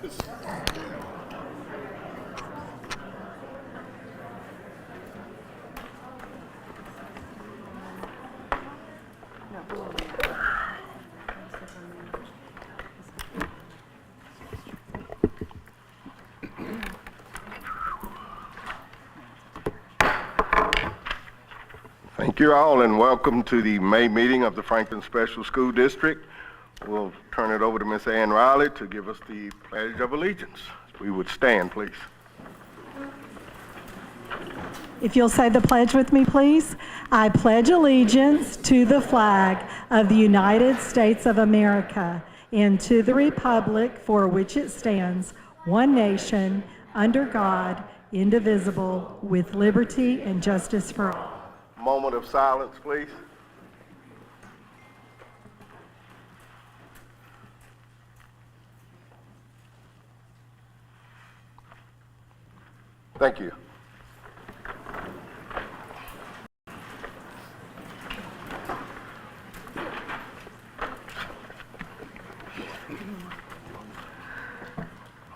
Thank you all, and welcome to the May meeting of the Franklin Special School District. We'll turn it over to Ms. Ann Riley to give us the Pledge of Allegiance. We would stand, please. If you'll say the pledge with me, please. I pledge allegiance to the flag of the United States of America and to the republic for which it stands, one nation, under God, indivisible, with liberty and justice for all. Moment of silence, please. Thank you.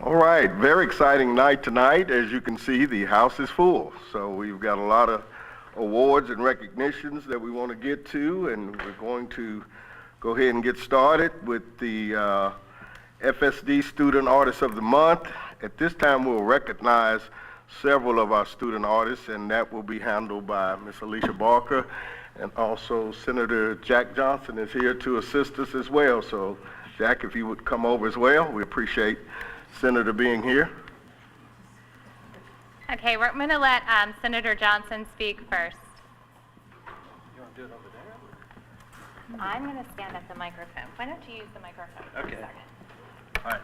All right, very exciting night tonight. As you can see, the house is full. So we've got a lot of awards and recognitions that we want to get to, and we're going to go ahead and get started with the FSD Student Artist of the Month. At this time, we'll recognize several of our student artists, and that will be handled by Ms. Alicia Barker, and also Senator Jack Johnson is here to assist us as well. So, Jack, if you would come over as well, we appreciate Senator being here. Okay, we're going to let Senator Johnson speak first. You want to do it over there? I'm going to stand at the microphone. Why don't you use the microphone for a Okay. second? All right.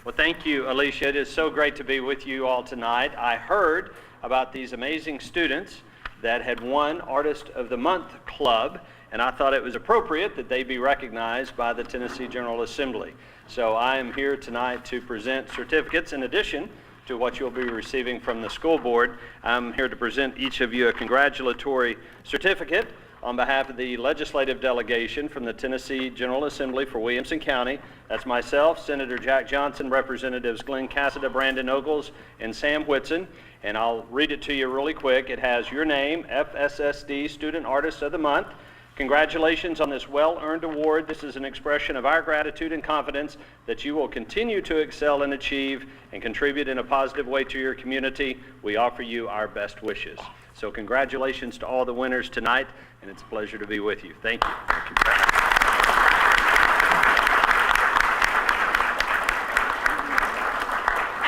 Well, thank you, Alicia. It is so great to be with you all tonight. I heard about these amazing students that had won Artist of the Month Club, and I thought it was appropriate that they be recognized by the Tennessee General Assembly. So I am here tonight to present certificates in addition to what you'll be receiving from the school board. I'm here to present each of you a congratulatory certificate on behalf of the legislative delegation from the Tennessee General Assembly for Williamson County. That's myself, Senator Jack Johnson, Representatives Glenn Cassida, Brandon Ogles, and Sam Whitson. And I'll read it to you really quick. It has your name, FSSD Student Artist of the Month. Congratulations on this well-earned award. This is an expression of our gratitude and confidence that you will continue to excel and achieve and contribute in a positive way to your community. We offer you our best wishes. So congratulations to all the winners tonight, and it's a pleasure to be with you. Thank you.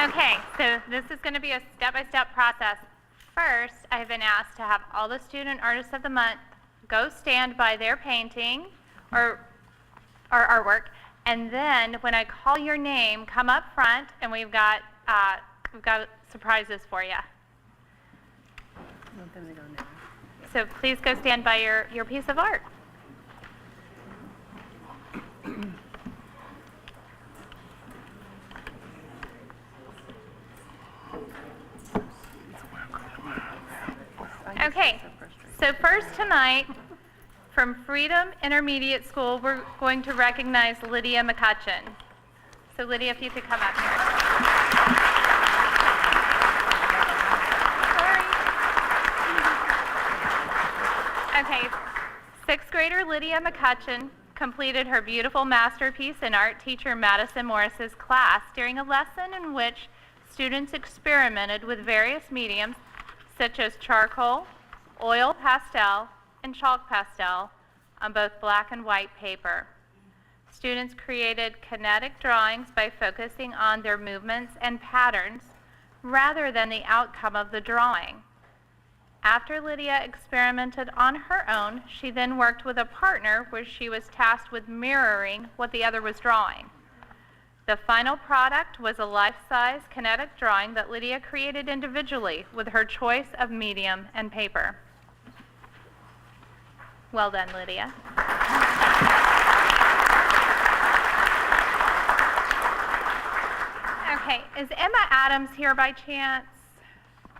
Okay, so this is going to be a step-by-step process. First, I have been asked to have all the Student Artists of the Month go stand by their painting or artwork, and then when I call your name, come up front, and we've got surprises for you. So please go stand by your piece of art. Okay, so first tonight, from Freedom Intermediate School, we're going to recognize Lydia McCutcheon. So Lydia, if you could come up here. Sorry. Okay, sixth grader Lydia McCutcheon completed her beautiful masterpiece in art teacher Madison Morris's class during a lesson in which students experimented with various mediums such as charcoal, oil pastel, and chalk pastel on both black and white paper. Students created kinetic drawings by focusing on their movements and patterns rather than the outcome of the drawing. After Lydia experimented on her own, she then worked with a partner where she was tasked with mirroring what the other was drawing. The final product was a life-size kinetic drawing that Lydia created individually with her choice of medium and paper. Well done, Lydia. Okay, is Emma Adams here by chance?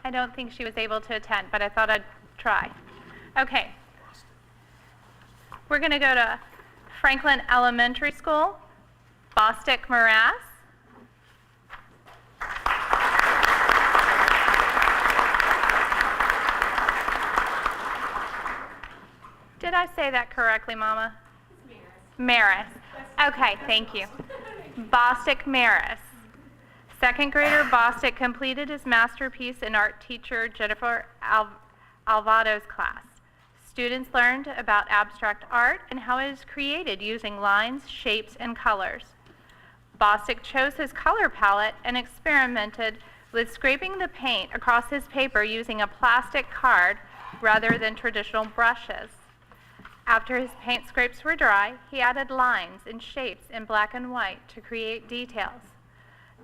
I don't think she was able to attend, but I thought I'd try. Okay. We're going to go to Franklin Elementary School, Bostic Morass. say that correctly, Mama? Maris. Okay, thank you. Bostic Maris. Second grader Bostic completed his masterpiece in art teacher Jennifer Alvado's class. Students learned about abstract art and how it is created using lines, shapes, and colors. Bostic chose his color palette and experimented with scraping the paint across his paper using a plastic card rather than traditional brushes. After his paint scrapes were dry, he added lines and shapes in black and white to create details.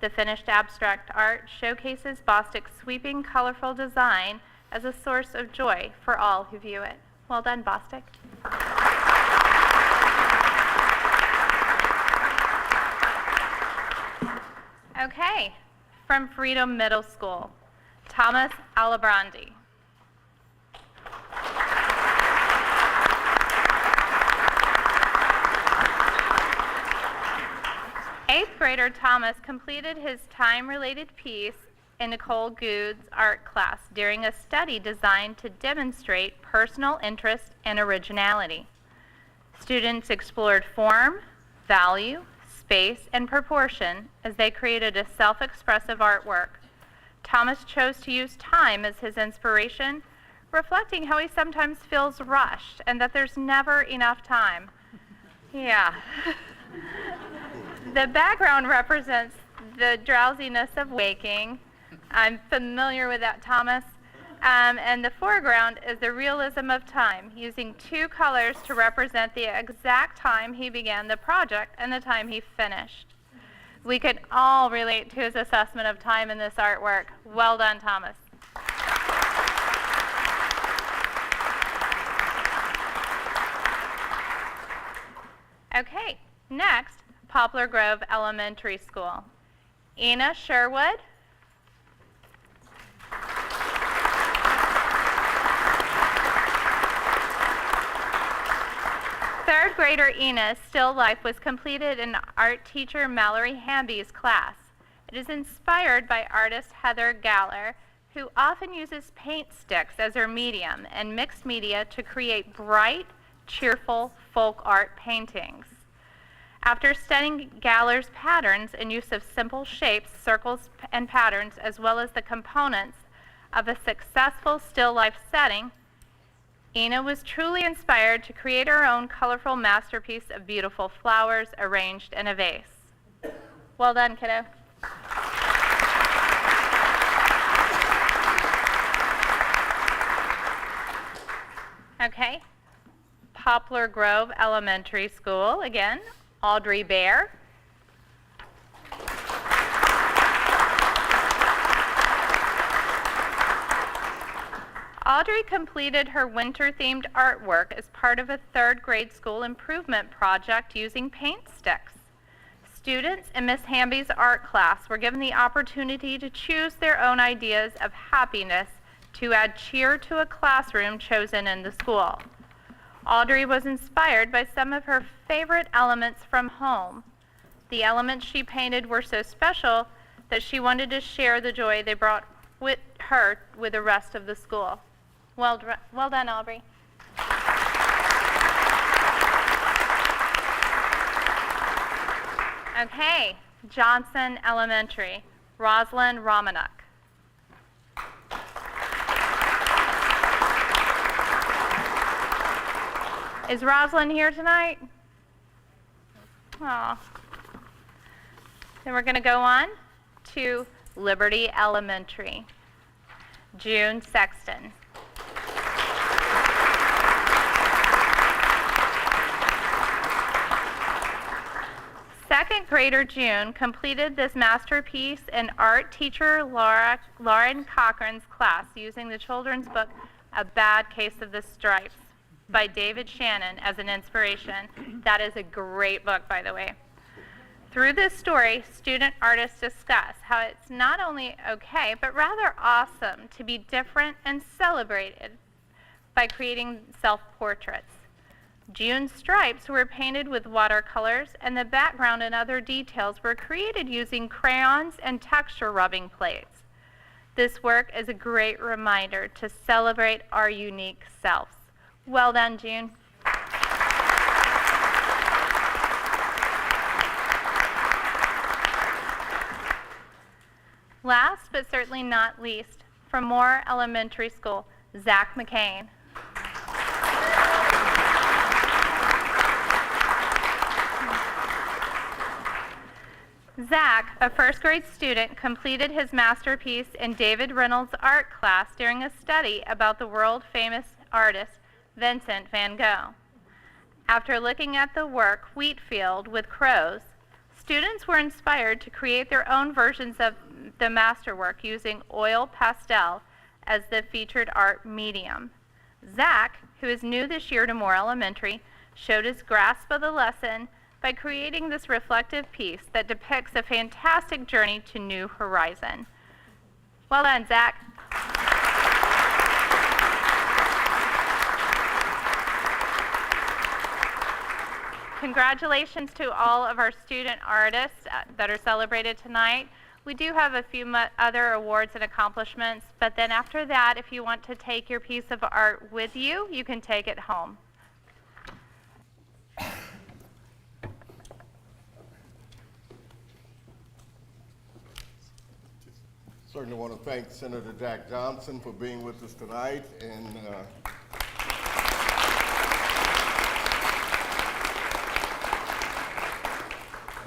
The finished abstract art showcases Bostic's sweeping, colorful design as a source of joy for all who view it. Well done, Bostic. Okay, from Freedom Middle School, Thomas Alibrandi. Eighth grader Thomas completed his time-related piece in Nicole Good's art class during a study designed to demonstrate personal interest and originality. Students explored form, value, space, and proportion as they created a self-expressive artwork. Thomas chose to use time as his inspiration, reflecting how he sometimes feels rushed and that there's never enough time. Yeah. The background represents the drowsiness of waking. I'm familiar with that, Thomas. And the foreground is the realism of time, using two colors to represent the exact time he began the project and the time he finished. We could all relate to his assessment of time in this artwork. Well done, Thomas. Okay, next, Poplar Grove Elementary School. Ina Sherwood. Third grader Ina's still life was completed in art teacher Mallory Hamby's class. It is inspired by artist Heather Galler, who often uses paint sticks as her medium and mixed media to create bright, cheerful folk art paintings. After studying Galler's patterns and use of simple shapes, circles, and patterns, as well as the components of a successful still life setting, Ina was truly inspired to create her own colorful masterpiece of beautiful flowers arranged in a vase. Well done, kiddo. Okay, Poplar Grove Elementary School, again, Audrey Bear. Audrey completed her winter-themed artwork as part of a third grade school improvement project using paint sticks. Students in Miss Hamby's art class were given the opportunity to choose their own ideas of happiness to add cheer to a classroom chosen in the school. Audrey was inspired by some of her favorite elements from home. The elements she painted were so special that she wanted to share the joy they brought with her with the rest of the school. Well done, Aubrey. Okay, Johnson Elementary, Rosalind Romanuk. Is Rosalind here tonight? Oh. Then we're going to go on to Liberty Elementary, June Sexton. Second grader June completed this masterpiece in art teacher Lauren Cochran's class using the children's book A Bad Case of the Stripes by David Shannon as an inspiration. That is a great book, by the way. Through this story, student artists discuss how it's not only okay, but rather awesome to be different and celebrated by creating self-portraits. June's stripes were painted with watercolors, and the background and other details were created using crayons and texture rubbing plates. This work is a great reminder to celebrate our unique selves. Well done, June. Last but certainly not least, from Moore Elementary School, Zach McCain. Zach, a first grade student, completed his masterpiece in David Reynolds' art class during a study about the world-famous artist Vincent van Gogh. After looking at the work Wheatfield with Crows, students were inspired to create their own versions of the masterwork using oil pastel as the featured art medium. Zach, who is new this year to Moore Elementary, showed his grasp of the lesson by creating this reflective piece that depicts a fantastic journey to New Horizon. Well done, Zach. Congratulations to all of our student artists that are celebrated tonight. We do have a few other awards and accomplishments, but then after that, if you want to take your piece of art with you, you can take it home. Certainly want to thank Senator Jack Johnson for being with us tonight, and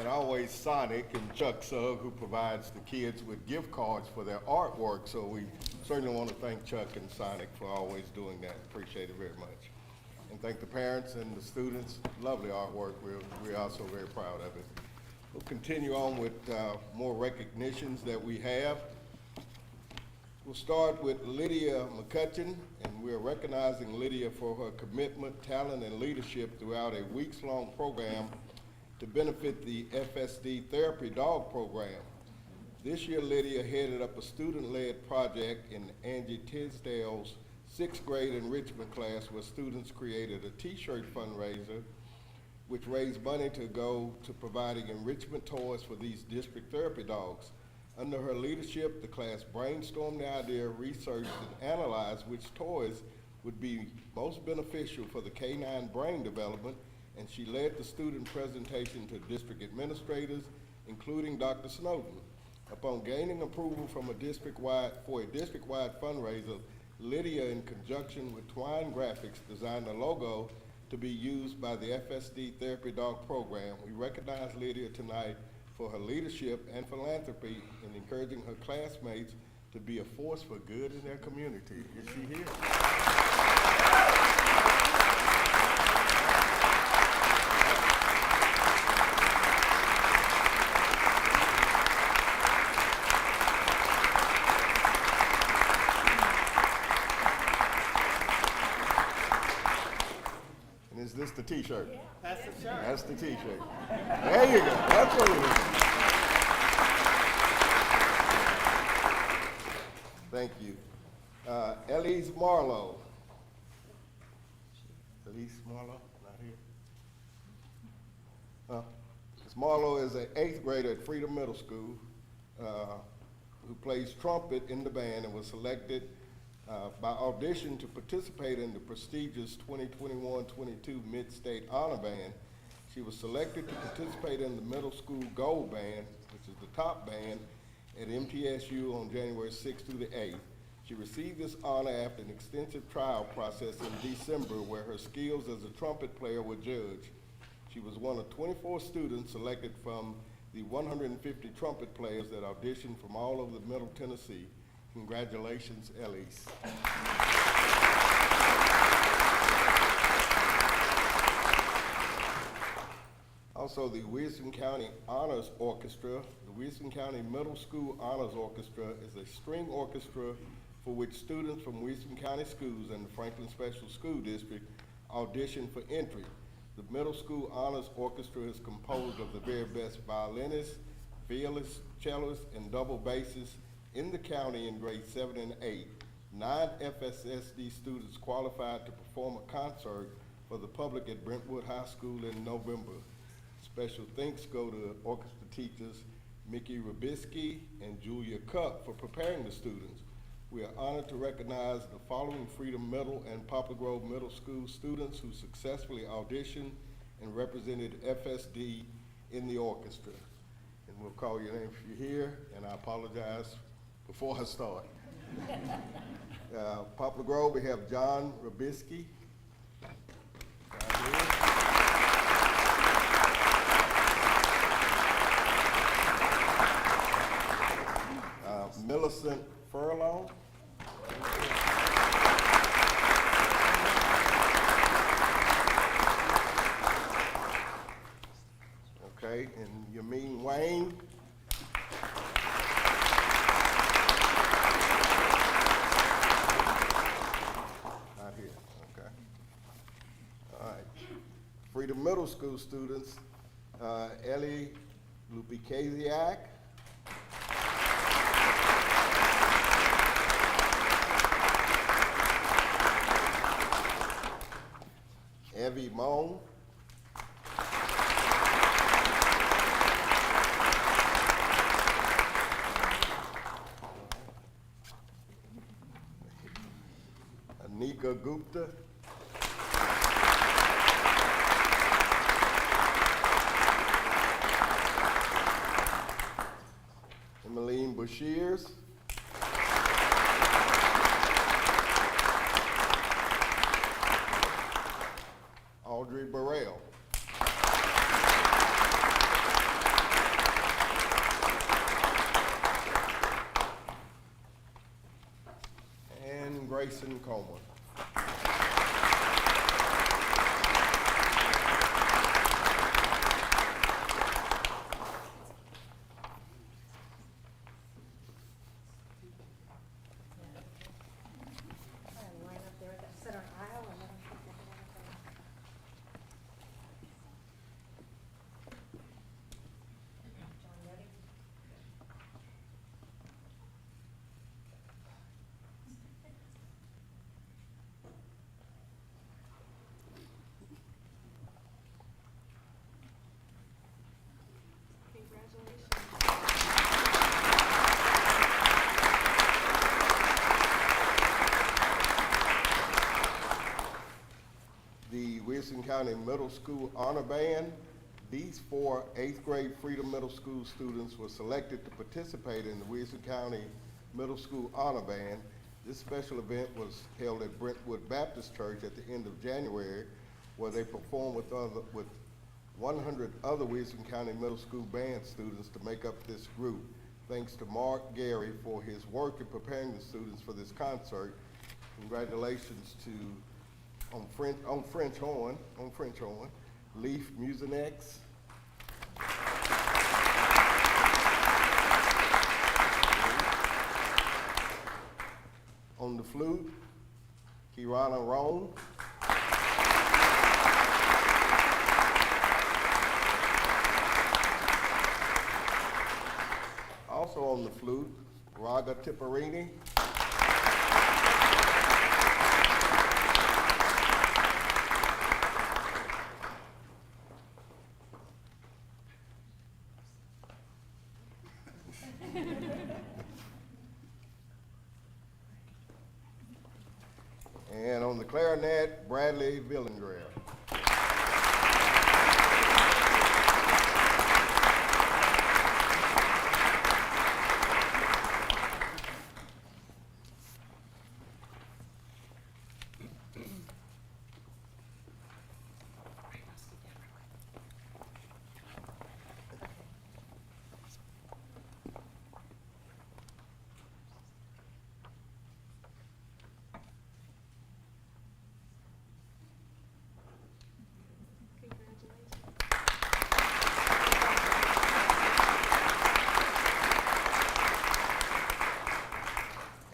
always Sonic and Chuck Sugg, who provides the kids with gift cards for their artwork. So we certainly want to thank Chuck and Sonic for always doing that. Appreciate it very much. And thank the parents and the students. Lovely artwork. We're also very proud of it. We'll continue on with more recognitions that we have. We'll start with Lydia McCutcheon, and we're recognizing Lydia for her commitment, talent, and leadership throughout a weeks-long program to benefit the FSD Therapy Dog Program. This year, Lydia headed up a student-led project in Angie Tisdale's 6th grade enrichment class where students created a t-shirt fundraiser which raised money to go to providing enrichment toys for these district therapy dogs. Under her leadership, the class brainstormed the idea, researched, and analyzed which toys would be most beneficial for the canine brain development, and she led the student presentation to district administrators, including Dr. Snowden. Upon gaining approval from a district-wide fundraiser, Lydia, in conjunction with Twine Graphics, designed a logo to be used by the FSD Therapy Dog Program. We recognize Lydia tonight for her leadership and philanthropy in encouraging her classmates to be a force for good in their community. Is she here? Is this the t-shirt? Yeah, that's the shirt. That's the t-shirt. There you go. That's what it is. Thank you. Elise Marlowe. Elise Marlowe, not here. Ms. Marlowe is an 8th grader at Freedom Middle School who plays trumpet in the band and was selected by audition to participate in the prestigious 2021-22 Mid-State Honor Band. She was selected to participate in the middle school Gold Band, which is the top band, at MTSU on January 6th through the 8th. She received this honor after an extensive trial process in December where her skills as a trumpet player were judged. She was one of 24 students selected from the 150 trumpet players that auditioned from all over the Middle Tennessee. Congratulations, Elise. Also, the Williamson County Honors Orchestra. The Williamson County Middle School Honors Orchestra is a string orchestra for which students from Williamson County Schools and the Franklin Special School District audition for entry. The Middle School Honors Orchestra is composed of the very best violinists, violists, cellists, and double basses in the county in grades 7 and 8. 9 FSSD students qualified to perform a concert for the public at Brentwood High School in November. Special thanks go to orchestra teachers Mickey Rubisky and Julia Cup for preparing the students. We are honored to recognize the following Freedom Middle and Poplar Grove Middle School students who successfully auditioned and represented FSD in the orchestra. And we'll call your name if you're here, and I apologize before I start. Poplar Grove, we have John Rabisky. Right here. Millicent Furlong. Okay, and Yamin Wayne. Not here, okay. All right. Freedom Middle School students, Ellie Lupikaziak. Evie Moan. Anika Gupta. Emmeline Bashirs. Audrey Burrell. And Grayson Coleman. Line up there at that center aisle and then John, ready? Congratulations. The Wilson County Middle School Honor Band. These 4 8th grade Freedom Middle School students were selected to participate in the Wilson County Middle School Honor Band. This special event was held at Brentwood Baptist Church at the end of January, where they performed with 100 other Wilson County Middle School band students to make up this group. Thanks to Mark Gary for his work in preparing the students for this concert. Congratulations to on French horn, Leaf Mucinex. On the flute, Kirana Roan. Also on the flute, Raga Tipperini. And on the clarinet, Bradley Villengrave.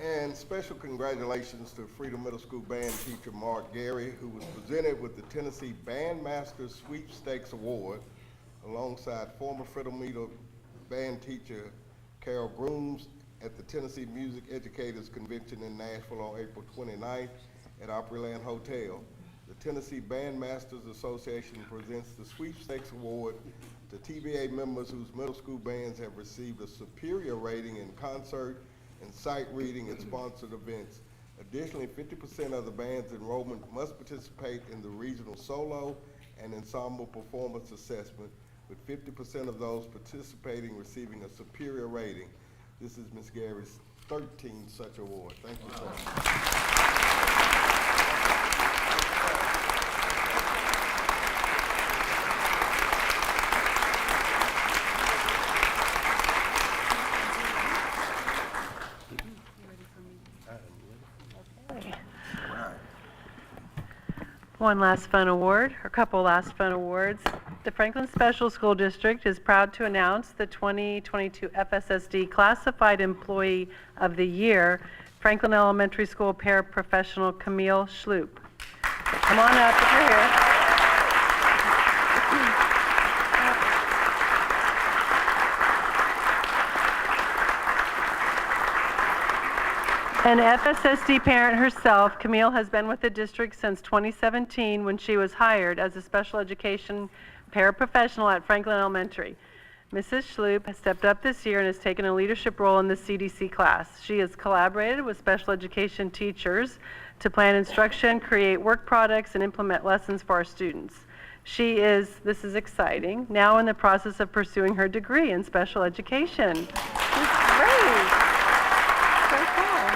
And special congratulations to Freedom Middle School band teacher Mark Gary, who was presented with the Tennessee Bandmaster Sweepstakes Award alongside former Freedom Middle band teacher Carol Grooms at the Tennessee Music Educators Convention in Nashville on April 29th at Opryland Hotel. The Tennessee Bandmasters Association presents the Sweepstakes Award to TBA members whose middle school bands have received a superior rating in concert and sight reading at sponsored events. Additionally, 50% of the band's enrollment must participate in the regional solo and ensemble performance assessment, with 50% of those participating receiving a superior rating. This is Ms. Gary's 13 such awards. Thank you, sir. One last fun award, or a couple last fun awards. The Franklin Special School District is proud to announce the 2022 FSSD Classified Employee of the Year, Franklin Elementary School paraprofessional Camille Schloop. Come on up if you're here. An FSSD parent herself, Camille has been with the district since 2017 when she was hired as a special education paraprofessional at Franklin Elementary. Mrs. Schloop has stepped up this year and has taken a leadership role in the CDC class. She has collaborated with special education teachers to plan instruction, create work products, and implement lessons for our students. She is, this is exciting, now in the process of pursuing her degree in special education. It's great. So cool.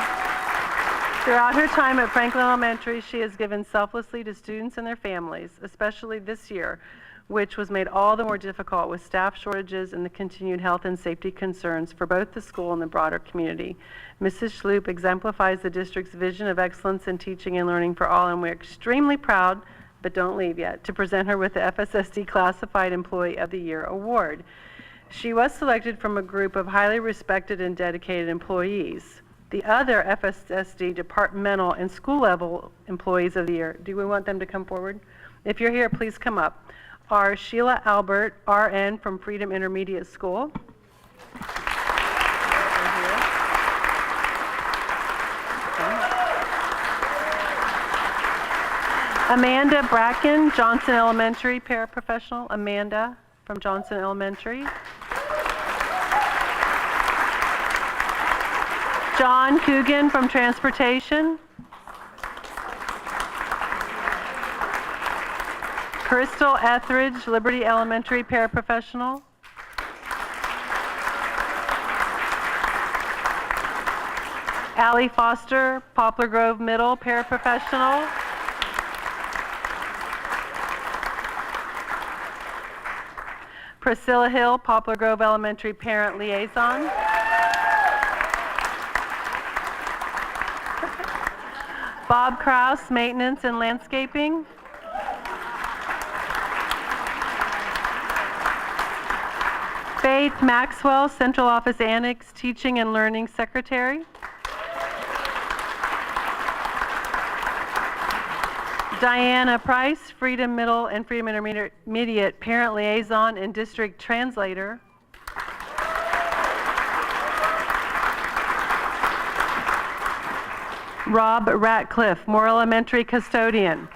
Throughout her time at Franklin Elementary, she has given selflessly to students and their families, especially this year, which was made all the more difficult with staff shortages and the continued health and safety concerns for both the school and the broader community. Mrs. Schloop exemplifies the district's vision of excellence in teaching and learning for all, and we're extremely proud, but don't leave yet, to present her with the FSSD Classified Employee of the Year Award. She was selected from a group of highly respected and dedicated employees. The other FSSD departmental and school level employees of the year, do we want them to come forward? If you're here, please come up. Are Sheila Albert, RN from Freedom Intermediate School. Amanda Bracken, Johnson Elementary paraprofessional. Amanda from Johnson Elementary. John Coogan from Transportation. Crystal Etheridge, Liberty Elementary paraprofessional. Allie Foster, Poplar Grove Middle paraprofessional. Priscilla Hill, Poplar Grove Elementary parent liaison. Bob Kraus, Maintenance and Landscaping. Faith Maxwell, Central Office Annex Teaching and Learning Secretary. Diana Price, Freedom Middle and Freedom Intermediate Parent Liaison and District Translator. Rob Ratcliffe, Moore Elementary Custodian.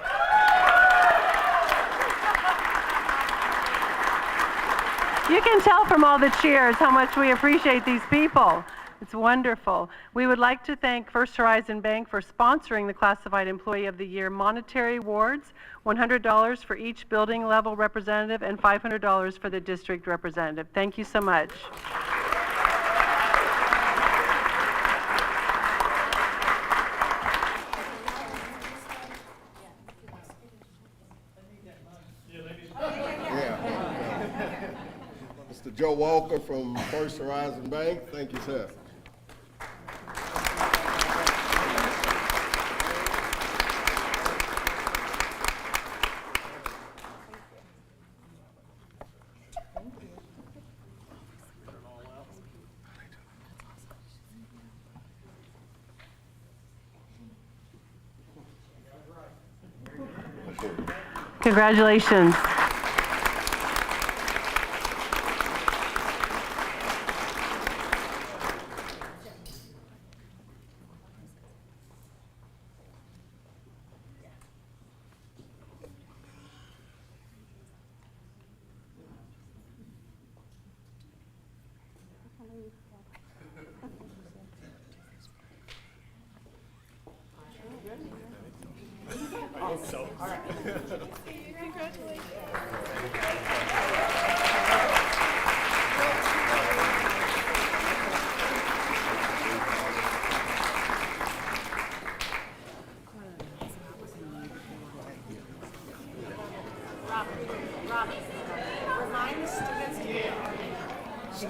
You can tell from all the cheers how much we appreciate these people. It's wonderful. We would like to thank First Horizon Bank for sponsoring the Classified Employee of the Year monetary awards, $100 for each building level representative and $500 for the district representative. Thank you so much. Mr. Joe Walker from First Horizon Bank. Thank you, sir. Congratulations.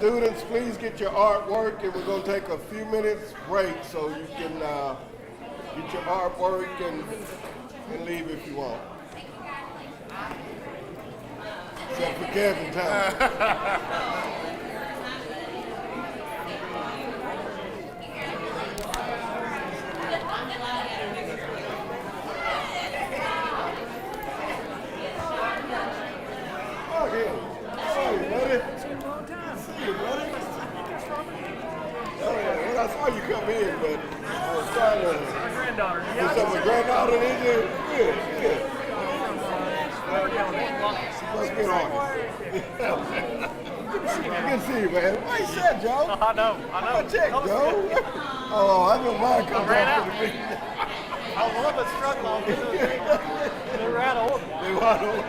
Students, please get your artwork, and we're going to take a few minutes break so you can get your artwork and leave if you want. Except for Kevin time. I saw you come in, but I was trying to. My granddaughter. Is that my granddaughter in there? Good, good. Let's get on it. Good to see you, man. Why you said, Joe? I know. I checked, Joe. Oh, I know mine comes up to me. I was a little bit struggling. They were out of order. They were out of order.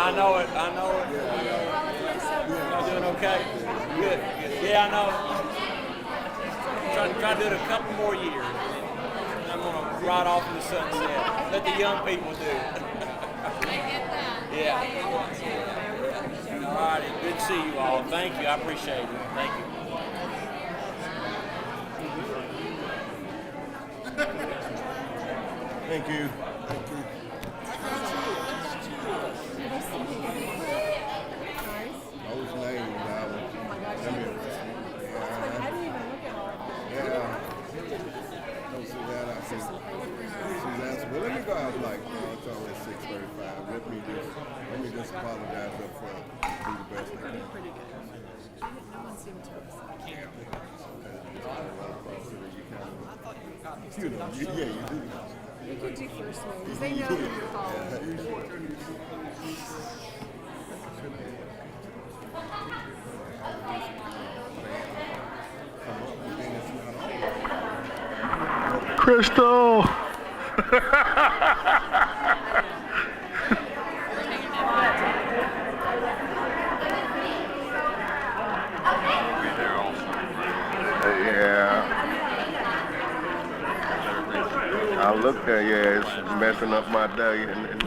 I know it. Y'all doing okay? Good. Yeah, I know. Try to do it a couple more years. I'm going to ride off in the sunset. Let the young people do it. Yeah. All righty. Good to see you all. Thank you. I appreciate it. Thank you. Thank you. Those names, well, let me go out like, it's already 6:35. Let me just apologize up front. Do the best I can. No one seemed to us. You know, yeah, you do. You could do first name, because they know who you're following. Crystal! I looked there, yeah, it's messing up my day, and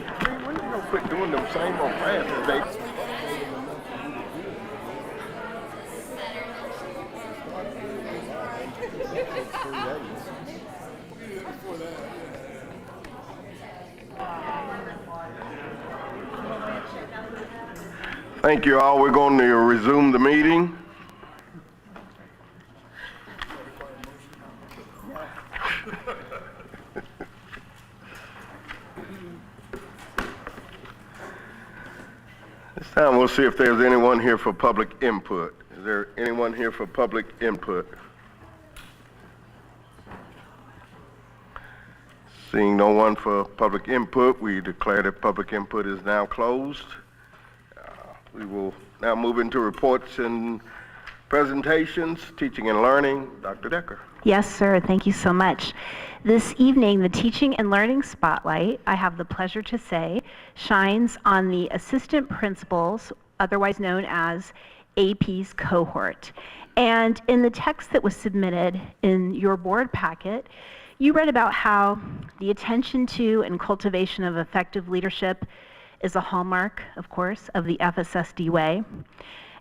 when you gonna quit doing them same old classes, they... Thank you all. We're going to resume the meeting. This time we'll see if there's anyone here for public input. Is there anyone here for public input? Seeing no one for public input, we declare that public input is now closed. We will now move into reports and presentations, teaching and learning. Dr. Decker. Yes, sir. Thank you so much. This evening, the Teaching and Learning Spotlight, I have the pleasure to say, shines on the assistant principals, otherwise known as AP's cohort. And in the text that was submitted in your board packet, you read about how the attention to and cultivation of effective leadership is a hallmark, of course, of the FSSD way.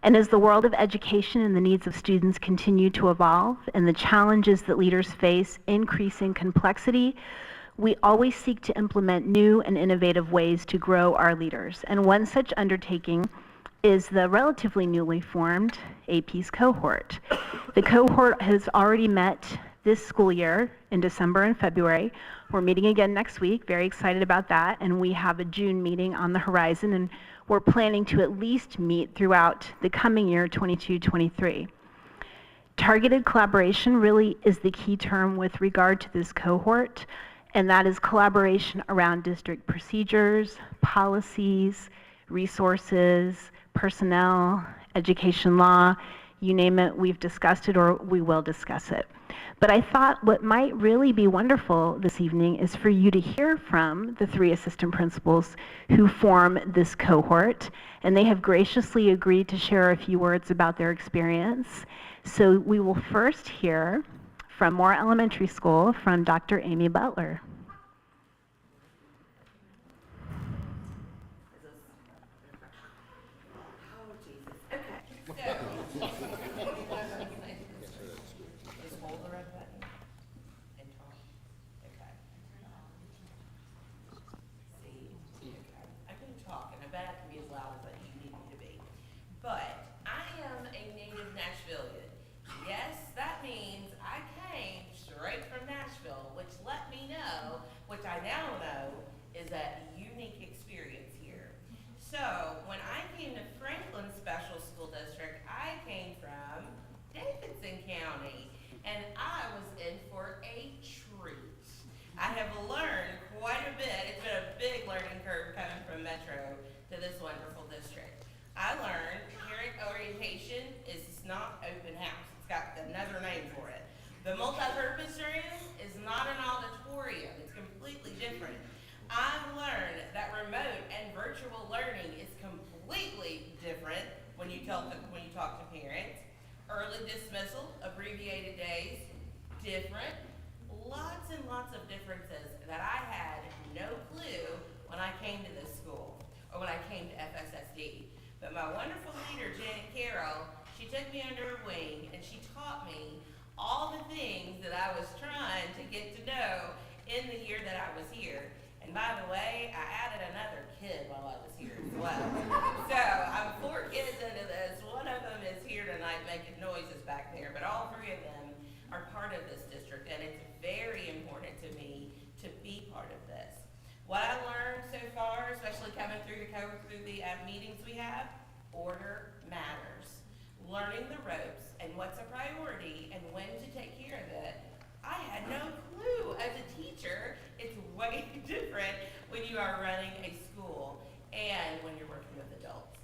And as the world of education and the needs of students continue to evolve and the challenges that leaders face increase in complexity, We always seek to implement new and innovative ways to grow our leaders, and one such undertaking is the relatively newly formed AP's cohort. The cohort has already met this school year in December and February. We're meeting again next week, very excited about that, and we have a June meeting on the horizon, and we're planning to at least meet throughout the coming year, 22-23. Targeted collaboration really is the key term with regard to this cohort, and that is collaboration around district procedures, policies, resources, personnel, education law, you name it, we've discussed it or we will discuss it. But I thought what might really be wonderful this evening is for you to hear from the 3 assistant principals who form this cohort, and they have graciously agreed to share a few words about their experience. So we will first hear from Moore Elementary School from Dr. Amy Butler. The multi-purpose room is not an auditorium. It's completely different. I've learned that remote and virtual learning is completely different when you talk to parents. Early dismissal, abbreviated days, different. Lots and lots of differences that I had no clue when I came to this school or when I came to FSSD. But my wonderful leader, Janet Carroll, she took me under her wing and she taught me all the things that I was trying to get to know in the year that I was here. And by the way, I added another kid while I was here as well. So I'm 4 kids into this. One of them is here tonight making noises back there, but all 3 of them are part of this district, and it's very important to me to be part of this. What I learned so far, especially coming through the meetings we have, order matters. Learning the ropes and what's a priority and when to take care of it. I had no clue. As a teacher, it's way different when you are running a school and when you're working with adults.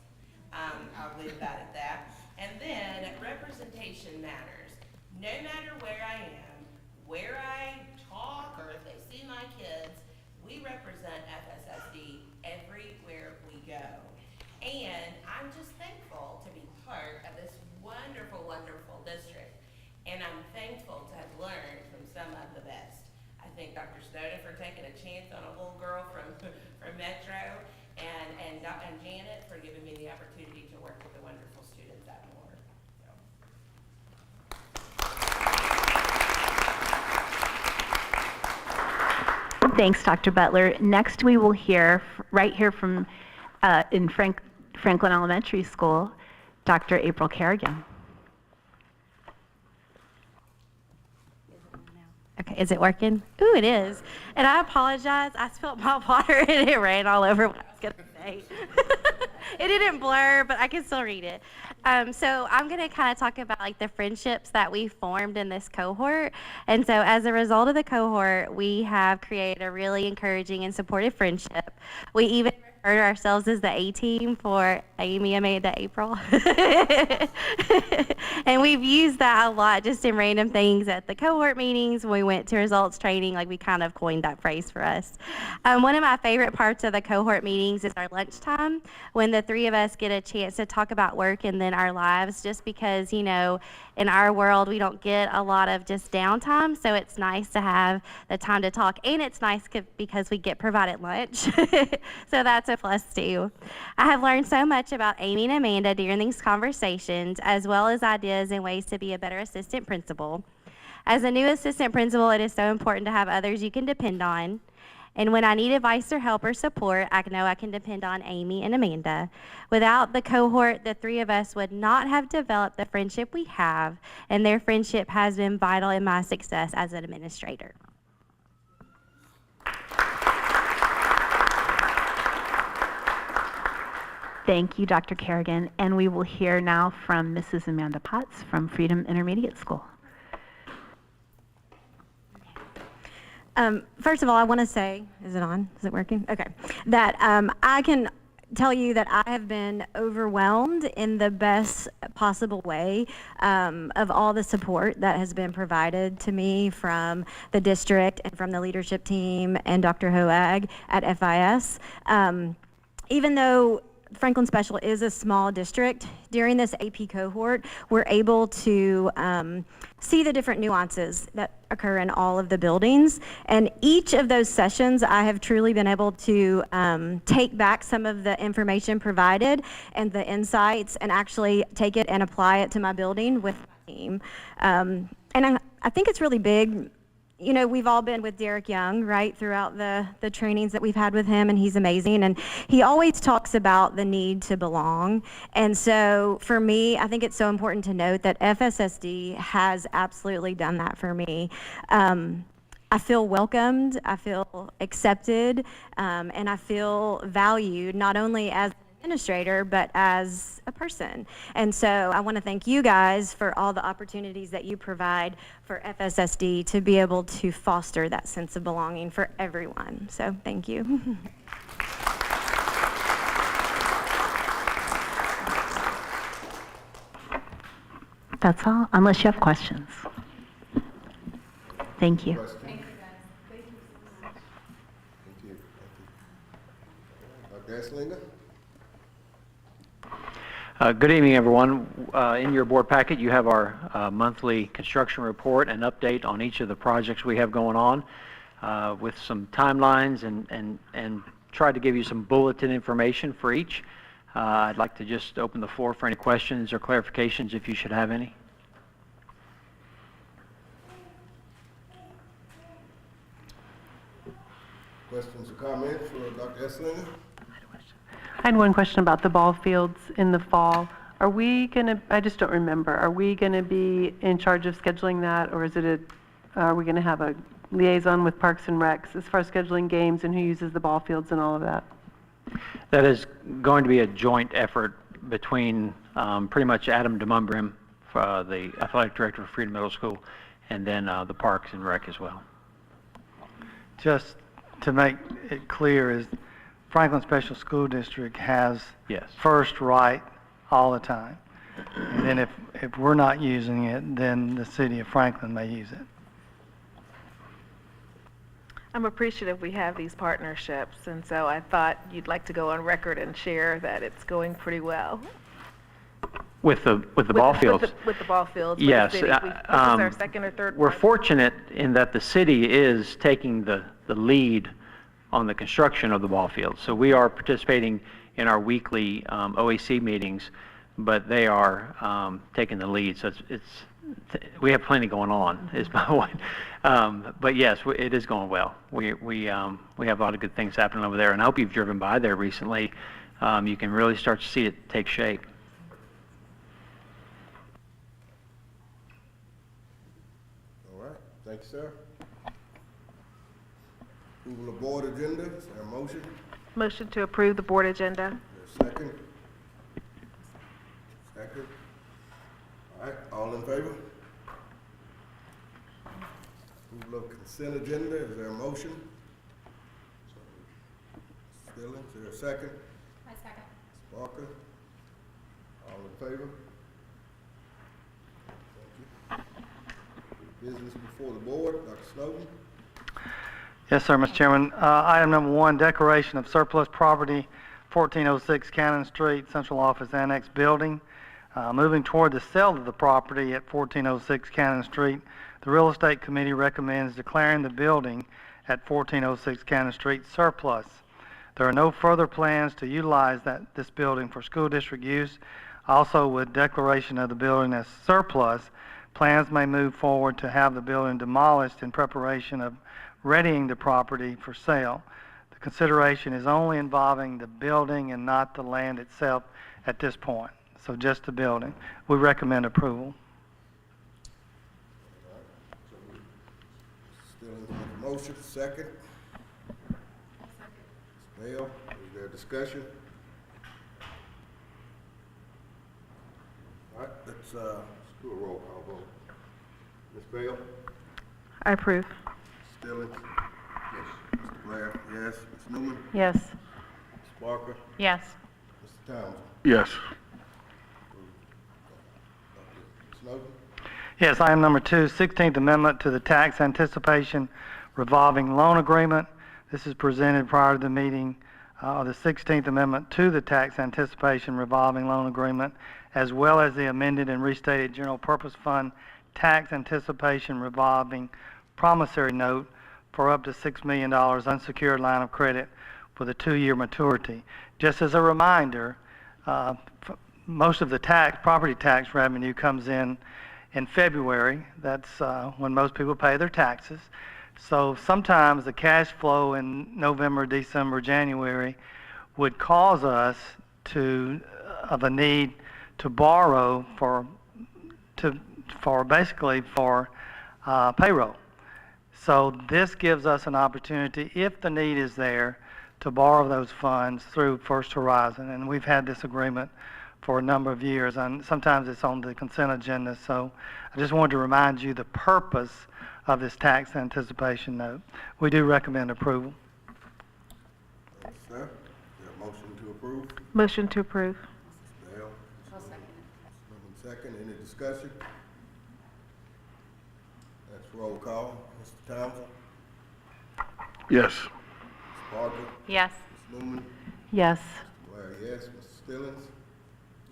I'll leave that at that. And then representation matters. No matter where I am, where I talk, or if they see my kids, we represent FSSD everywhere we go. And I'm just thankful to be part of this wonderful, wonderful district. And I'm thankful to have learned from some of the best. I thank Dr. Snowden for taking a chance on a little girl from Metro, and Janet for giving me the opportunity to work with the wonderful students at Moore. So. Thanks, Dr. Butler. Next, we will hear right here from in Franklin Elementary School, Dr. April Kerrigan. Okay, is it working? Ooh, it is. And I apologize. I spilled my water and it ran all over what I was going to say. It didn't blur, but I can still read it. So I'm going to kind of talk about like the friendships that we formed in this cohort. And so as a result of the cohort, we have created a really encouraging and supportive friendship. We even refer to ourselves as the A-team for Amy, Amanda, April. And we've used that a lot just in random things at the cohort meetings. When we went to results training, like we kind of coined that phrase for us. One of my favorite parts of the cohort meetings is our lunchtime, when the 3 of us get a chance to talk about work and then our lives, just because, you know, in our world, we don't get a lot of just downtime, so it's nice to have the time to talk, and it's nice because we get provided lunch, so that's a plus too. I have learned so much about Amy and Amanda during these conversations, as well as ideas and ways to be a better assistant principal. As a new assistant principal, it is so important to have others you can depend on. And when I need advice or help or support, I know I can depend on Amy and Amanda. Without the cohort, the three of us would not have developed the friendship we have, and their friendship has been vital in my success as an administrator. Thank you, Dr. Kerrigan. And we will hear now from Mrs. Amanda Potts from Freedom Intermediate School. First of all, I want to say, is it on? Is it working? Okay. That I can tell you that I have been overwhelmed in the best possible way of all the support that has been provided to me from the district and from the leadership team and Dr. Hoag at FIS. Even though Franklin Special is a small district, during this AP cohort, we're able to see the different nuances that occur in all of the buildings. And each of those sessions, I have truly been able to take back some of the information provided and the insights and actually take it and apply it to my building with my team. And I think it's really big. You know, we've all been with Derek Young, right, throughout the trainings that we've had with him, and he's amazing. And he always talks about the need to belong. And so for me, I think it's so important to note that FSSD has absolutely done that for me. I feel welcomed, I feel accepted, and I feel valued, not only as administrator, but as a person. And so I want to thank you guys for all the opportunities that you provide for FSSD to be able to foster that sense of belonging for everyone. So thank you. That's all, unless you have questions. Thank you. Thank you. Dr. Esslinger? Good evening, everyone. In your board packet, you have our monthly construction report and update on each of the projects we have going on with some timelines and try to give you some bulletin information for each. I'd like to just open the floor for any questions or clarifications if you should have any. Questions or comments for Dr. Esslinger? I had one question about the ball fields in the fall. Are we gonna, I just don't remember, are we gonna be in charge of scheduling that, or is it are we gonna have a liaison with Parks and Recs as far as scheduling games and who uses the ball fields and all of that? That is going to be a joint effort between pretty much Adam DeMumbrim, the athletic director of Freedom Middle School, and then the Parks and Rec as well. Just to make it clear, is Franklin Special School District has Yes. first right all the time. And then if we're not using it, then the city of Franklin may use it. I'm appreciative we have these partnerships, and so I thought you'd like to go on record and share that it's going pretty well. With the ball fields. With the ball fields. Yes. This is our second or third We're project. fortunate in that the city is taking the lead on the construction of the ball fields. So we are participating in our weekly OAC meetings, but they are taking the lead. So we have plenty going on, is my point. But yes, it is going well. We have a lot of good things happening over there, and I hope you've driven by there recently. You can really start to see it take shape. All right, thank you, sir. Approval of board agenda, is there a motion? Motion to approve the board agenda. Is there a second? Second. All right, all in favor? Approval of consent agenda, is there a motion? Stillings, is there a second? My second. Ms. Barker? All in favor? Thank you. Business before the board, Dr. Snowden? Yes, sir, Mr. Chairman. Item number 1, declaration of surplus property, 1406 Cannon Street, Central Office Annex Building. Moving toward the sale of the property at 1406 Cannon Street, the Real Estate Committee recommends declaring the building at 1406 Cannon Street surplus. There are no further plans to utilize this building for school district use. Also, with declaration of the building as surplus, plans may move forward to have the building demolished in preparation of readying the property for sale. The consideration is only involving the building and not the land itself at this point. So just the building. We recommend approval. Still in the motion, second. Ms. Bell, is there discussion? All right, let's do a roll call vote. Ms. Bell? I approve. Stillings? Yes. Mr. Blair? Yes. Ms. Newman? Yes. Ms. Barker? Yes. Mr. Townsend? Yes. Ms. Snowden? Yes, item number 2, 16th Amendment to the Tax Anticipation Revolving Loan Agreement. This is presented prior to the meeting of the 16th Amendment to the Tax Anticipation Revolving Loan Agreement, as well as the amended and restated General Purpose Fund Tax Anticipation Revolving Promissory Note for up to $6 million unsecured line of credit with a 2-year maturity. Just as a reminder, most of the property tax revenue comes in February. That's when most people pay their taxes. So sometimes the cash flow in November, December, January would cause us of a need to borrow for payroll. So this gives us an opportunity, if the need is there, to borrow those funds through First Horizon. And we've had this agreement for a number of years, and sometimes it's on the consent agenda. So I just wanted to remind you the purpose of this tax anticipation note. We do recommend approval. Thank you, sir. Is there a motion to approve? Motion to approve. Ms. Bell? I'll second Ms. Newman, second. Any discussion? That's roll call. Mr. Townsend? Yes. Ms. Barker? Yes. Ms. Newman? Yes. Mr. Blair, yes. Mr. Stillings?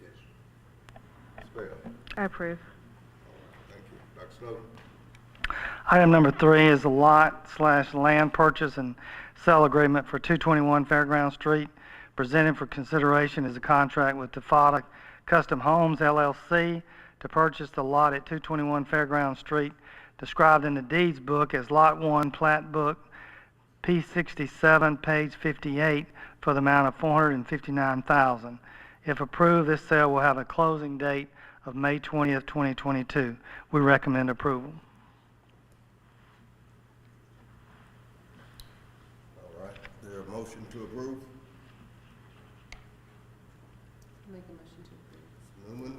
Yes. Ms. Bell? I approve. Thank you. Dr. Snowden? Item number 3 is a lot/land purchase and sale agreement for 221 Fairground Street. Presented for consideration is a contract with Tafada Custom Homes LLC to purchase the lot at 221 Fairground Street, described in the deeds book as Lot 1, Plat Book, P67, page 58, for the amount of $459,000. If approved, this sale will have a closing date of May 20th, 2022. We recommend approval. All right. Is there a motion to approve? Make a motion to approve. Ms. Newman? Is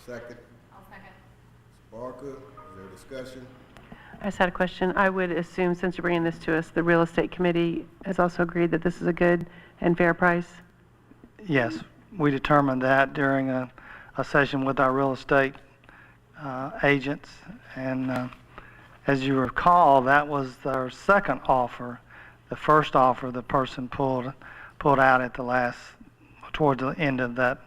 there a second? I'll second. Ms. Barker? Is there discussion? I just had a question. I would assume, since you're bringing this to us, the real estate committee has also agreed that this is a good and fair price? Yes, we determined that during a session with our real estate agents. And as you recall, that was their second offer. The first offer the person pulled out at towards the end of that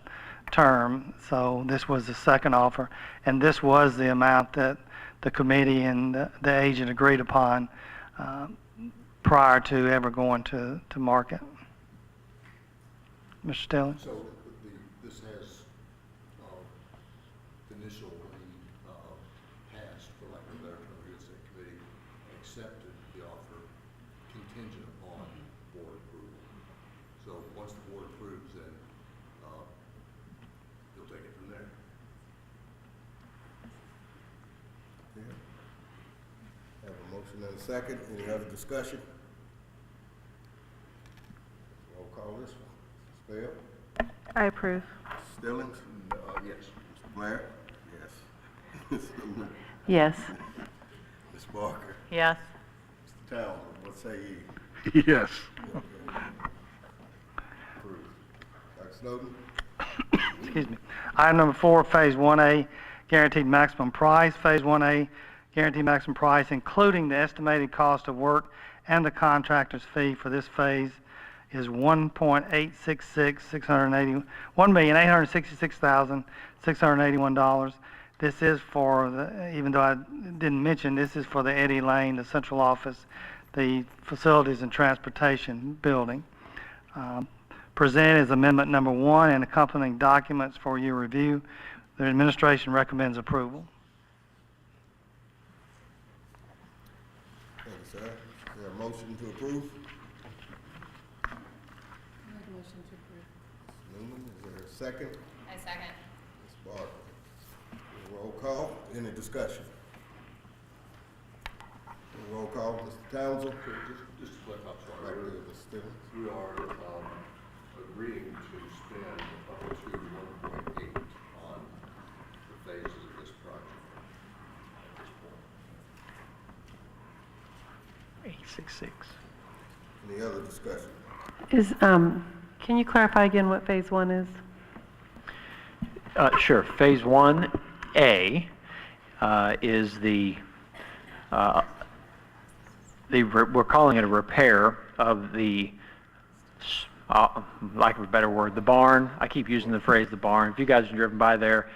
term. So this was the second offer, and this was the amount that the committee and the agent agreed upon prior to ever going to market. Mr. Stilling? So this has initially passed, for lack of a better term, the real estate committee accepted the offer contingent upon board approval. So once the board approves, then you'll take it from there. Yeah. Have a motion and a second. Any other discussion? Roll call this one. Ms. Bell? I approve. Mr. Stillings? Yes. Mr. Blair? Yes. Ms. Newman? Yes. Ms. Barker? Yes. Mr. Townsend, what say ye? Yes. Approved. Dr. Snowden? Excuse me. Item number 4, Phase 1A, guaranteed maximum price. Phase 1A, guaranteed maximum price, including the estimated cost of work and the contractor's fee for this phase, is $1,866,681. This is for even though I didn't mention, this is for the Eddie Lane, the central office, the facilities and transportation building. Presented is amendment number 1 and accompanying documents for your review. The administration recommends approval. Thank you, sir. motion to approve? Make a motion to approve. Newman, is there a second? I second. Ms. Barker. Roll call, any discussion? Roll call, Mr. Townsend. Just to clarify, I'm sorry. Right there, Mr. Stevens. We are agreeing to spend up to 1.8 on the phases of this project at this point. 866. Any other discussion? Is, can you clarify again what phase 1 is? Sure. Phase 1A is we're calling it a repair of the, lack of a better word, the barn. I keep using the phrase the barn. If you guys have driven by there,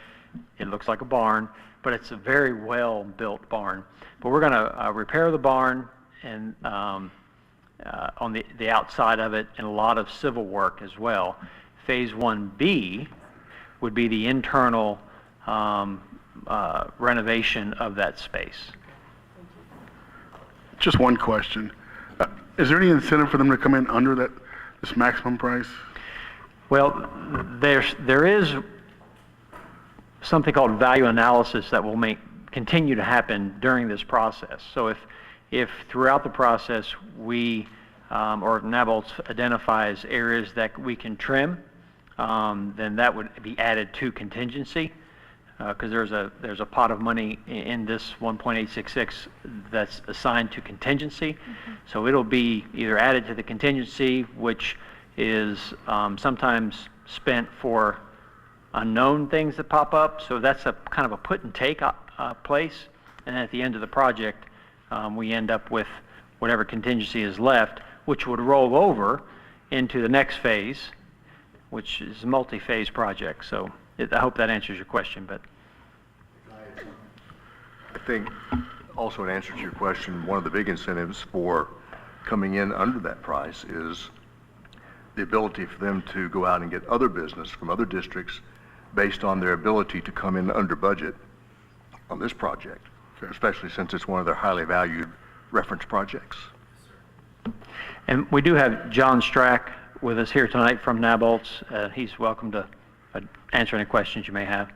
it looks like a barn, but it's a very well-built barn. But we're going to repair the barn and on the outside of it, and a lot of civil work as well. Phase 1B would be the internal renovation of that space. Just one question. Is there any incentive for them to come in under this maximum price? Well, there is something called value analysis that will continue to happen during this process. So if throughout the process we or Nabholz identifies areas that we can trim, then that would be added to contingency. Because there's a pot of money in this 1.866 that's assigned to contingency. Mm-hmm. So it'll be either added to the contingency, which is sometimes spent for unknown things that pop up. So that's a kind of a put and take place. And then at the end of the project, we end up with whatever contingency is left, which would roll over into the next phase, which is a multi-phase project. So I hope that answers your question, but. I think also in answer to your question, one of the big incentives for coming in under that price is the ability for them to go out and get other business from other districts based on their ability to come in under budget on this project, especially since it's one of their highly valued reference projects. And we do have John Strack with us here tonight from Nabholz. He's welcome to answer any questions you may have.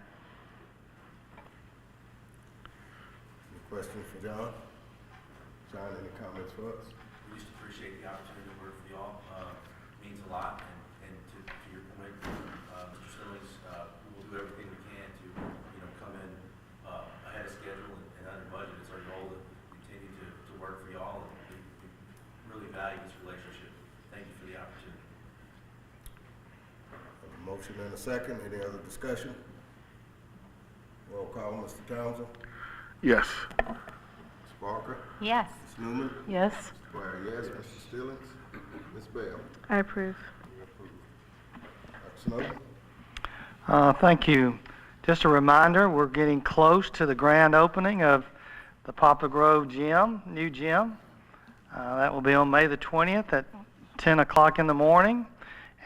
Any questions for John? John, any comments for us? We just appreciate the opportunity to work with y'all. Means a lot, and to your point, Mr. Stillings, we'll do everything we can to, come in ahead of schedule and under budget. It's our goal to continue to work for y'all, and we really value this relationship. Thank you for the opportunity. A motion and a second. Any other discussion? Roll call, Mr. Townsend. Yes. Ms. Barker. Yes. Ms. Newman. Yes. Mr. Dwyer, yes. Mr. Stillings. Ms. Bell. I approve. Dr. Snowden. Thank you. Just a reminder, we're getting close to the grand opening of the Poplar Grove Gym, new gym. That will be on May the 20th at 10 o'clock in the morning.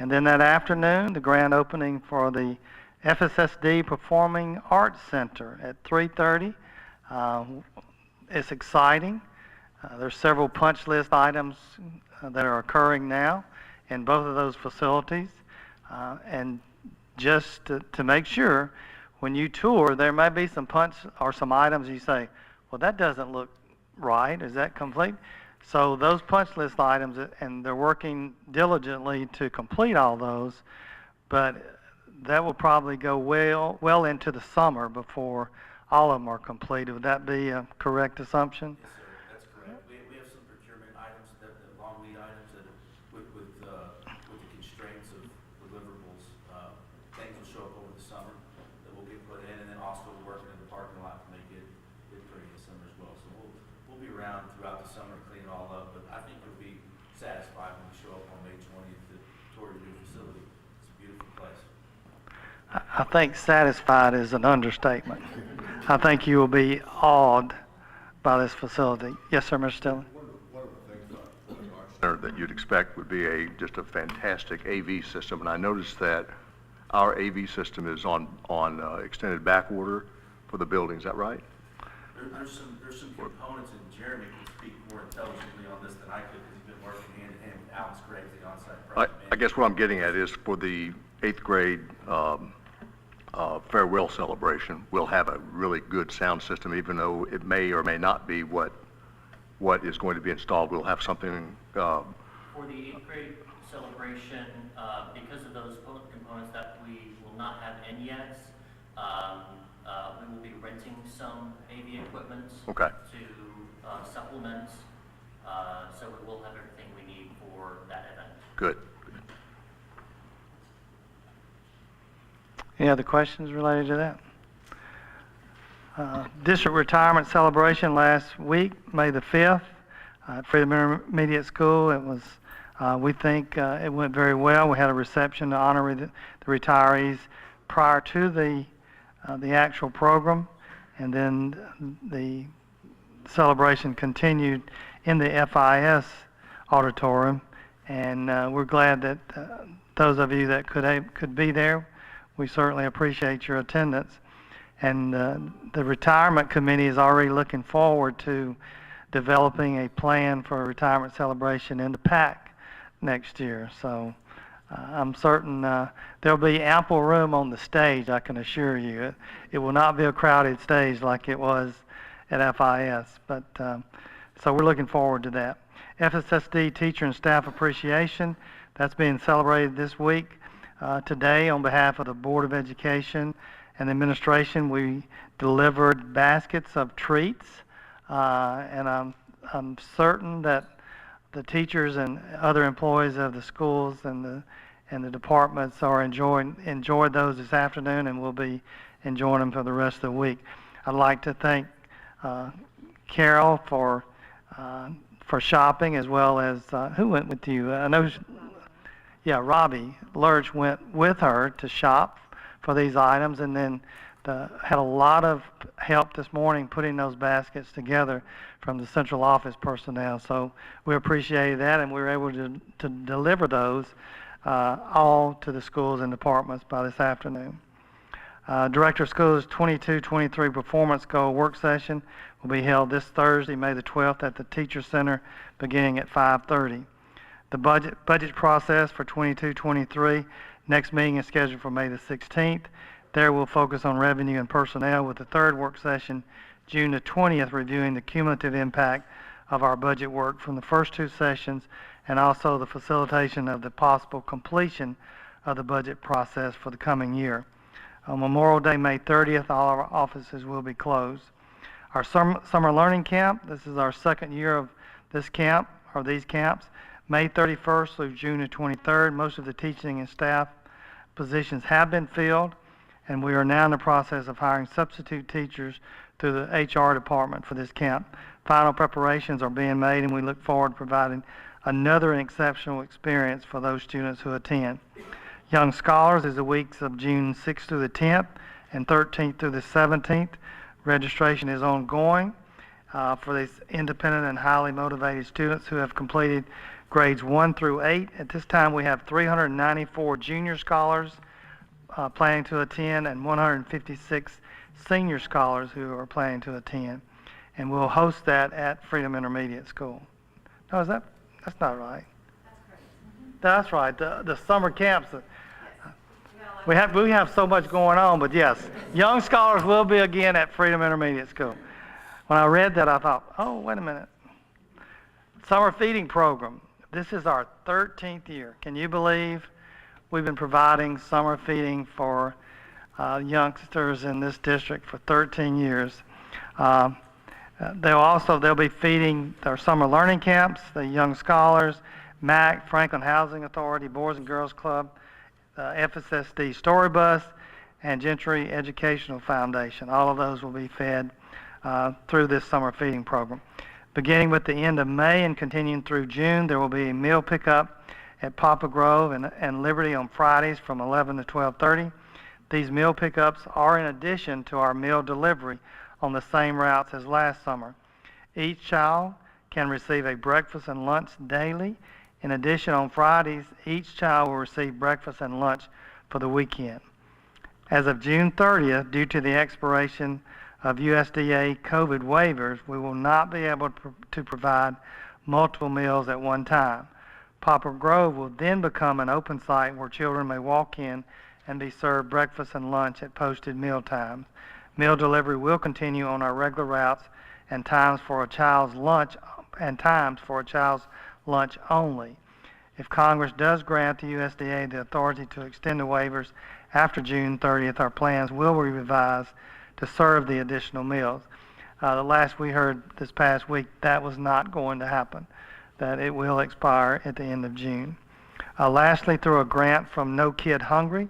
And then that afternoon, the grand opening for the FSSD Performing Arts Center at 3:30. It's exciting. There's several punch list items that are occurring now in both of those facilities. And just to make sure, when you tour, there may be some punch or some items you say, well, that doesn't look right. Is that complete? So those punch list items, and they're working diligently to complete all those, but that will probably go well into the summer before all of them are completed. Would that be a correct assumption? Yes, sir. That's correct. We have some procurement items, that long lead items that with the constraints of deliverables, things will show up over the summer that will get put in, and then also working in the parking lot to make it pretty this summer as well. So we'll be around throughout the summer to clean it all up, but I think you'll be satisfied when we show up on May 20th to tour your new facility. It's a beautiful place. I think satisfied is an understatement. I think you will be awed by this facility. Yes, sir, Mr. Stillings. One of the things about the Arts Center that you'd expect would be just a fantastic AV system, and I noticed that our AV system is on extended back order for the building. Is that right? There's some components, and Jeremy can speak more intelligently on this than I could, because he's been working hand in hand with Alex Gregg, the on-site project I guess what I'm getting at is for the 8th grade farewell celebration, we'll have a really good sound system, even though it may or may not be what is going to be installed. We'll have something. For the 8th grade celebration, because of those components that we will not have in yet, we will be renting some AV equipment Okay. to supplement, so we will have everything we need for that event. Good. Any other questions related to that? District retirement celebration last week, May the 5th, at Freedom Intermediate School. It was, we think it went very well. We had a reception to honor the retirees prior to the actual program, and then the celebration continued in the FIS auditorium, and we're glad that those of you that could be there, we certainly appreciate your attendance. And the retirement committee is already looking forward to developing a plan for a retirement celebration in the PAC next year. So I'm certain there'll be ample room on the stage, I can assure you. It will not be a crowded stage like it was at FIS, but so we're looking forward to that. FSSD Teacher and Staff Appreciation, that's being celebrated this week. Today, on behalf of the Board of Education and Administration, we delivered baskets of treats, and I'm certain that the teachers and other employees of the schools and the departments are enjoyed those this afternoon, and will be enjoying them for the rest of the week. I'd like to thank Carol for shopping, as well as who went with you? I know. Yeah, Robbie Lurch went with her to shop for these items, and then had a lot of help this morning putting those baskets together from the central office personnel. So we appreciated that, and we were able to deliver those all to the schools and departments by this afternoon. Director of Schools 22-23 Performance Goal Work Session will be held this Thursday, May the 12th, at the Teacher Center, beginning at 5:30. The budget process for 22-23, next meeting is scheduled for May the 16th. There we'll focus on revenue and personnel, with the third work session June the 20th, reviewing the cumulative impact of our budget work from the first two sessions, and also the facilitation of the possible completion of the budget process for the coming year. On Memorial Day, May 30th, all our offices will be closed. Our summer learning camp, this is our second year of this camp, or these camps, May 31st through June the 23rd. Most of the teaching and staff positions have been filled, and we are now in the process of hiring substitute teachers through the HR department for this camp. Final preparations are being made, and we look forward to providing another exceptional experience for those students who attend. Young Scholars is the weeks of June 6th through the 10th and 13th through the 17th. Registration is ongoing for these independent and highly motivated students who have completed grades 1 through 8. At this time, we have 394 junior scholars planning to attend, and 156 senior scholars who are planning to attend. And we'll host that at Freedom Intermediate School. No, that's not right. That's right. The summer camps. We have so much going on, but yes, Young Scholars will be again at Freedom Intermediate School. When I read that, I thought, oh, wait a minute. Summer feeding program. This is our 13th year. Can you believe we've been providing summer feeding for youngsters in this district for 13 years? They'll be feeding their summer learning camps, the Young Scholars, MAC, Franklin Housing Authority, Boys and Girls Club, FSSD Story Bus, and Gentry Educational Foundation. All of those will be fed through this summer feeding program. Beginning with the end of May and continuing through June, there will be a meal pickup at Poplar Grove and Liberty on Fridays from 11 to 12:30. These meal pickups are in addition to our meal delivery on the same routes as last summer. Each child can receive a breakfast and lunch daily. In addition, on Fridays, each child will receive breakfast and lunch for the weekend. As of June 30th, due to the expiration of USDA COVID waivers, we will not be able to provide multiple meals at one time. Poplar Grove will then become an open site where children may walk in and be served breakfast and lunch at posted meal times. Meal delivery will continue on our regular routes and times for a child's lunch only. If Congress does grant the USDA the authority to extend the waivers after June 30th, our plans will be revised to serve the additional meals. The last we heard this past week, that was not going to happen, that it will expire at the end of June. Lastly, through a grant from No Kid Hungry,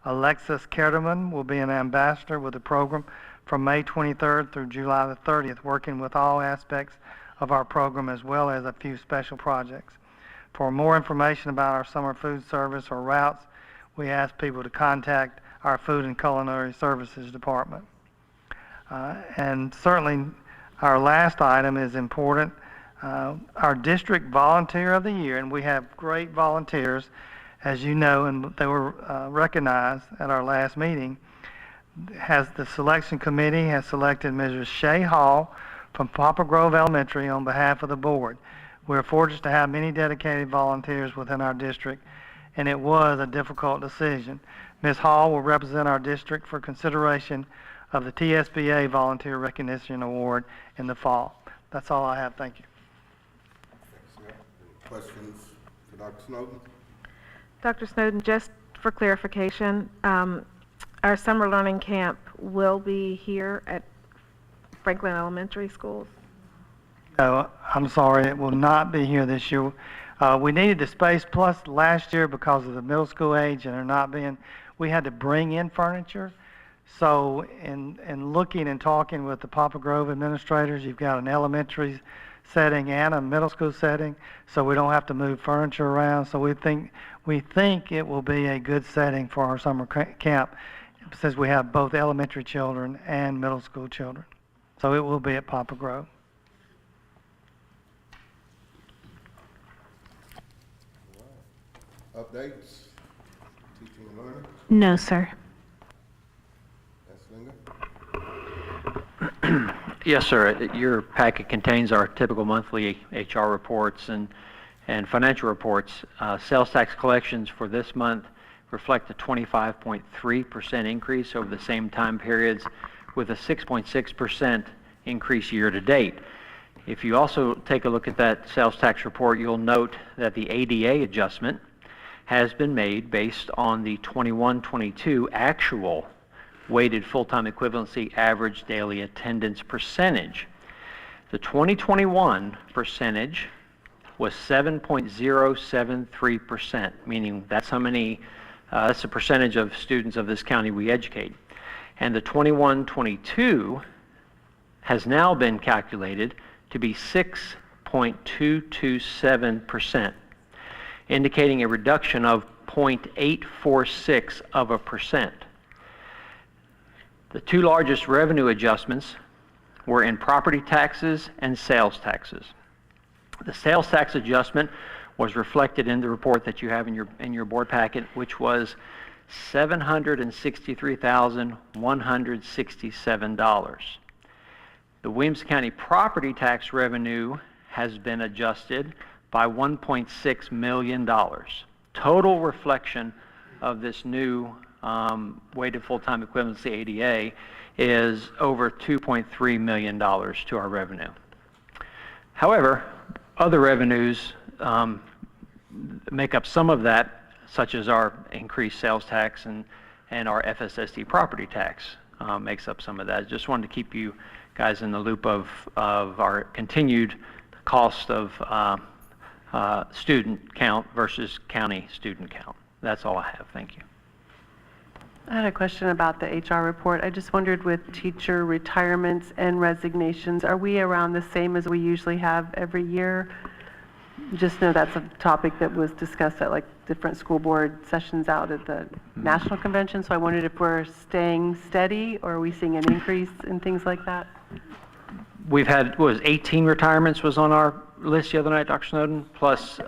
Alexis Kerdeman will be an ambassador with the program from May 23rd through July the 30th, working with all aspects of our program as well as a few special projects. For more information about our summer food service or routes, we ask people to contact our Food and Culinary Services Department. And certainly our last item is important. Our District Volunteer of the Year, and we have great volunteers, as you know, and they were recognized at our last meeting. The selection committee has selected Mrs. Shay Hall from Poplar Grove Elementary on behalf of the board. We're fortunate to have many dedicated volunteers within our district, and it was a difficult decision. Ms. Hall will represent our district for consideration of the TSBA Volunteer Recognition Award in the fall. That's all I have. Thank you. Questions for Dr. Snowden? Dr. Snowden, just for clarification, our summer learning camp will be here at Franklin Elementary Schools? No, I'm sorry, it will not be here this year. We needed the space plus last year because of the middle school age and there not being, we had to bring in furniture. So in looking and talking with the Poplar Grove administrators, you've got an elementary setting and a middle school setting, so we don't have to move furniture around. So we think it will be a good setting for our summer camp since we have both elementary children and middle school children. So it will be at Poplar Grove. Updates? Teaching and learning? No, sir. Yes, sir. Your packet contains our typical monthly HR reports and financial reports. Sales tax collections for this month reflect a 25.3% increase over the same time periods, with a 6.6% increase year to date. If you also take a look at that sales tax report, you'll note that the ADA adjustment has been made based on the 21-22 actual weighted full-time equivalency average daily attendance percentage. The 2021 percentage was 7.073%, meaning that's how many, that's the percentage of students of this county we educate. And the 21-22 has now been calculated to be 6.227%, indicating a reduction of 0.846 of a percent. The two largest revenue adjustments were in property taxes and sales taxes. The sales tax adjustment was reflected in the report that you have in your board packet, which was $763,167. The Williamson County property tax revenue has been adjusted by $1.6 million. Total reflection of this new weighted full-time equivalency ADA is over $2.3 million to our revenue. However, other revenues make up some of that, such as our increased sales tax and our FSSD property tax makes up some of that. Just wanted to keep you guys in the loop of our continued cost of student count versus county student count. That's all I have. Thank you. I had a question about the HR report. I just wondered, with teacher retirements and resignations, are we around the same as we usually have every year? Just know that's a topic that was discussed at like different school board sessions out at the national convention. So I wondered if we're staying steady or are we seeing an increase in things like that? We've had, what was 18 retirements was on our list the other night, Dr. Snowden, plus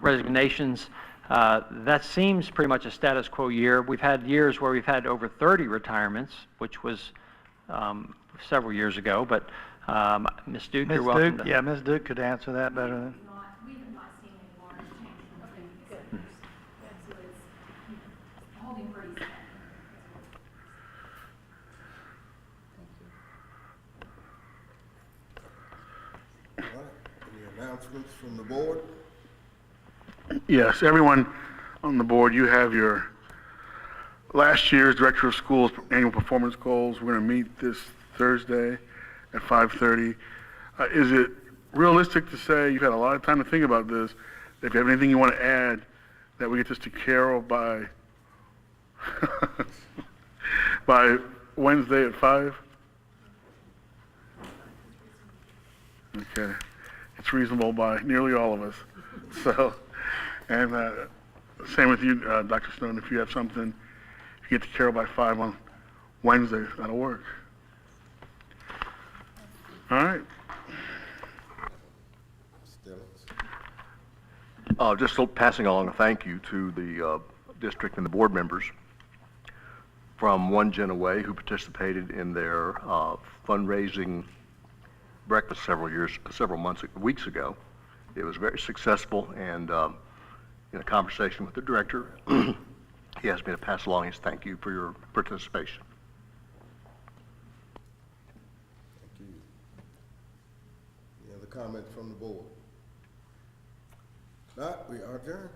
resignations. That seems pretty much a status quo year. We've had years where we've had over 30 retirements, which was several years ago, but Ms. Duke, Ms. you're welcome Duke, to. yeah, Ms. Duke could answer that better than. We have not seen any large changes in centers. So it's holding pretty steady. All right, any announcements from the board? Yes, everyone on the board, you have your last year's Director of Schools annual performance goals. We're going to meet this Thursday at 5:30. Is it realistic to say, you've had a lot of time to think about this, that if you have anything you want to add, that we get this to Carol by, by Wednesday at 5? Okay. It's reasonable by nearly all of us. So, and same with you, Dr. Snowden, if you have something, if you get to Carol by 5 on Wednesday, that'll work. All right. Just passing along a thank you to the district and the board members from One Gen Away who participated in their fundraising breakfast weeks ago. It was very successful, and in a conversation with the director, he asked me to pass along his thank you for your participation. Thank you. Any other comments from the board? Not, we are adjourned.